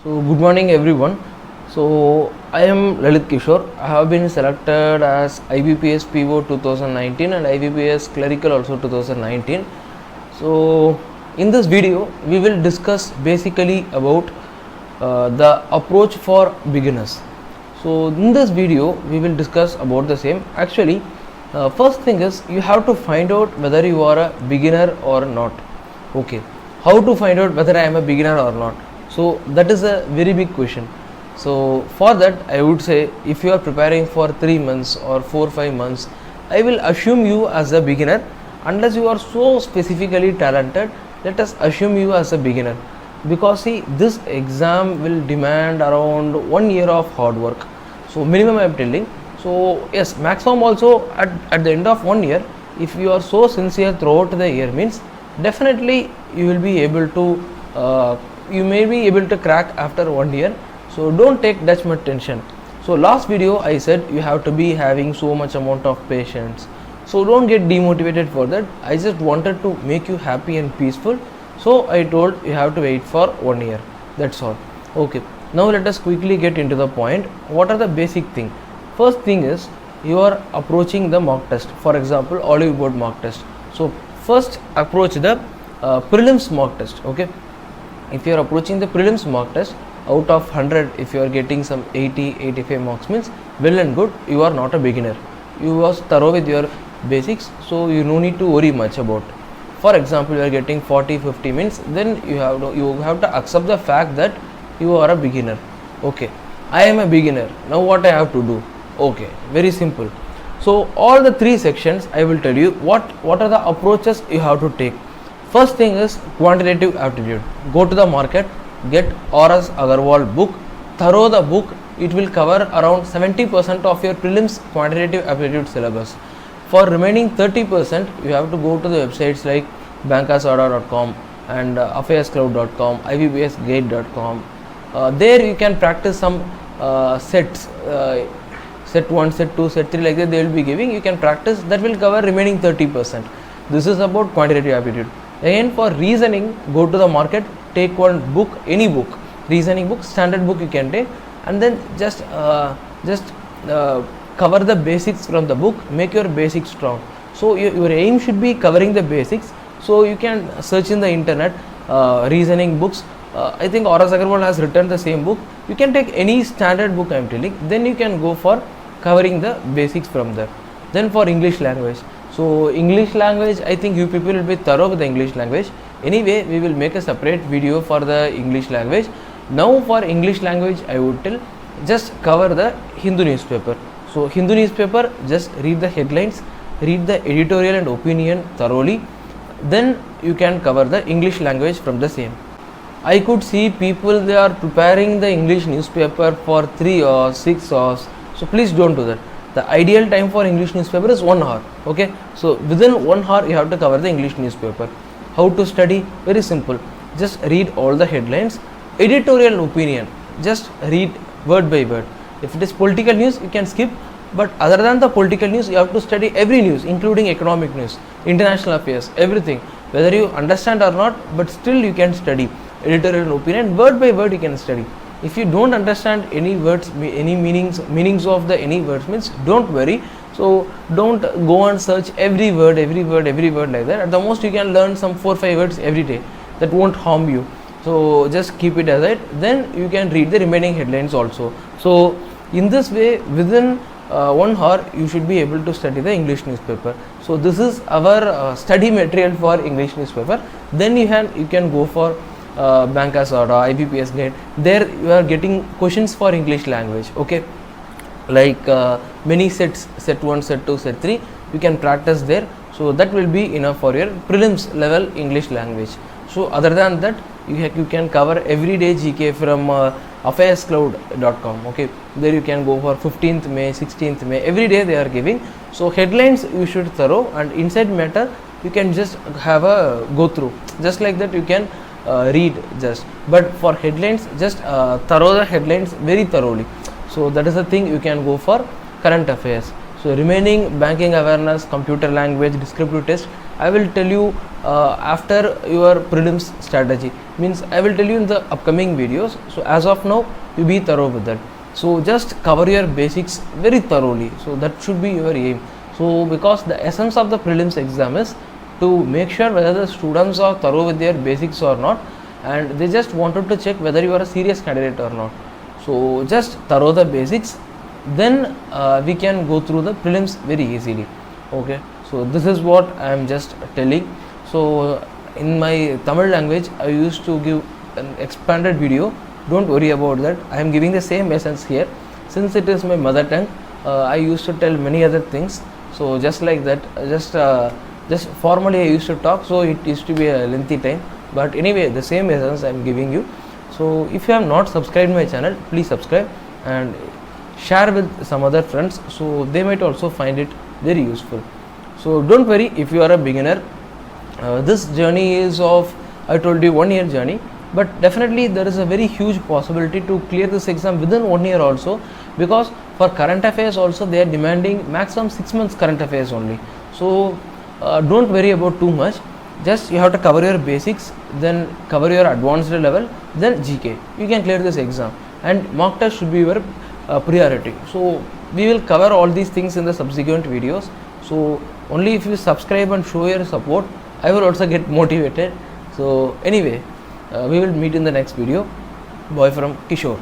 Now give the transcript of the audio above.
So good morning everyone. So I am Lalit Kishore. I have been selected as IBPS PO 2019 and IBPS Clerical also 2019. So in this video we will discuss basically about the approach for beginners. So in this video we will discuss about the same. Actually, first thing is you have to find out whether you are a beginner or not. Okay, how to find out whether I am a beginner or not? So that is a very big question. So for that I would say, if you are preparing for 3 months or 4-5 months, I will assume you as a beginner. Unless you are so specifically talented, let us assume you as a beginner, because see, this exam will demand around 1 year of hard work. So minimum I am telling. So yes, maximum also at the end of 1 year, if you are so sincere throughout the year, means definitely you will be able to you may be able to crack after 1 year. So don't take that much tension. So last video I said you have to be having so much amount of patience. So don't get demotivated for that. I just wanted to make you happy and peaceful. So I told you have to wait for 1 year. That's all. Okay. Now let us quickly get into the point. What are the basic thing? First thing is, you are approaching the mock test. For example, olive board mock test. So first approach the prelims mock test. Okay. If you are approaching the prelims mock test, out of 100 if you are getting some 80-85 marks, means well and good, you are not a beginner. You was thorough with your basics, so you no need to worry much about. For example, you are getting 40-50 means, then you have to accept the fact that you are a beginner. Okay, I am a beginner. Now what I have to do? Okay, very simple. So all the 3 sections I will tell you what are the approaches you have to take. First thing is quantitative aptitude. Go to the market, get R.S. Agarwal book, thorough the book. It will cover around 70% of your prelims quantitative aptitude syllabus. For remaining 30%, you have to go to the websites like bankasada.com and affairscloud.com, ibpsgate.com. There you can practice some sets, set 1, set 2, set 3, like that they will be giving. You can practice, that will cover remaining 30%. This is about quantitative aptitude. Again, for reasoning, go to the market, take one book, any book, reasoning book, standard book you can take, and then just cover the basics from the book, make your basics strong. So your aim should be covering the basics. So you can search in the internet reasoning books. I think R.S. Agarwal has written the same book. You can take any standard book I am telling, then you can go for covering the basics from there. Then for English language. So English language, I think you people will be thorough with the English language. Anyway, we will make a separate video for the English language. Now for English language, I would tell, just cover the Hindu newspaper. So Hindu newspaper, just read the headlines, read the editorial and opinion thoroughly. Then you can cover the English language from the same. I could see people, they are preparing the English newspaper for 3 hours, 6 hours. So please don't do that. The ideal time for English newspaper is 1 hour. Okay, so within 1 hour you have to cover the English newspaper. How to study? Very simple. Just read all the headlines. Editorial opinion, just read word by word. If it is political news, you can skip. But other than the political news, you have to study every news, including economic news, international affairs, everything. Whether you understand or not, but still you can study editorial opinion. Word by word you can study. If you don't understand any words, any meanings of the any words, means don't worry. So don't go and search every word like that. At the most you can learn some 4-5 words every day. That won't harm you. So just keep it aside. Then you can read the remaining headlines also. So in this way, within 1 hour you should be able to study the English newspaper. So this is our study material for English newspaper. Then you can go for Bankasada, IBPS Gate. There you are getting questions for English language. Okay, like many sets, set 1, set 2, set 3, you can practice there. So that will be enough for your prelims level English language. So other than that, you can cover everyday GK from affairscloud.com. Okay, there you can go for 15th May, 16th May, every day they are giving. So headlines you should thorough, and inside matter you can just have a go through. Just like that you can read just, but for headlines, just thorough the headlines very thoroughly. So that is the thing you can go for current affairs. So remaining banking awareness, computer language, descriptive test, I will tell you after your prelims strategy, means I will tell you in the upcoming videos. So as of now, you be thorough with that. So just cover your basics very thoroughly, so that should be your aim. So because the essence of the prelims exam is to make sure whether the students are thorough with their basics or not, and they just wanted to check whether you are a serious candidate or not. So just thorough the basics, then we can go through the prelims very easily. Okay, so this is what I am just telling. So in my Tamil language, I used to give an expanded video. Don't worry about that. I am giving the same essence here. Since it is my mother tongue, I used to tell many other things. So just like that, just formally I used to talk, so it used to be a lengthy time. But anyway, the same essence I am giving you. So if you have not subscribed my channel, please subscribe and share with some other friends, so they might also find it very useful. So don't worry if you are a beginner. This journey is of, I told you, 1 year journey, but definitely there is a very huge possibility to clear this exam within 1 year also, because for current affairs also they are demanding maximum 6 months current affairs only. So don't worry about too much. Just you have to cover your basics, then cover your advanced level, then GK. You can clear this exam, and mock test should be your priority. So we will cover all these things in the subsequent videos. So only if you subscribe and show your support, I will also get motivated. So anyway, we will meet in the next video. Bye from Kishore.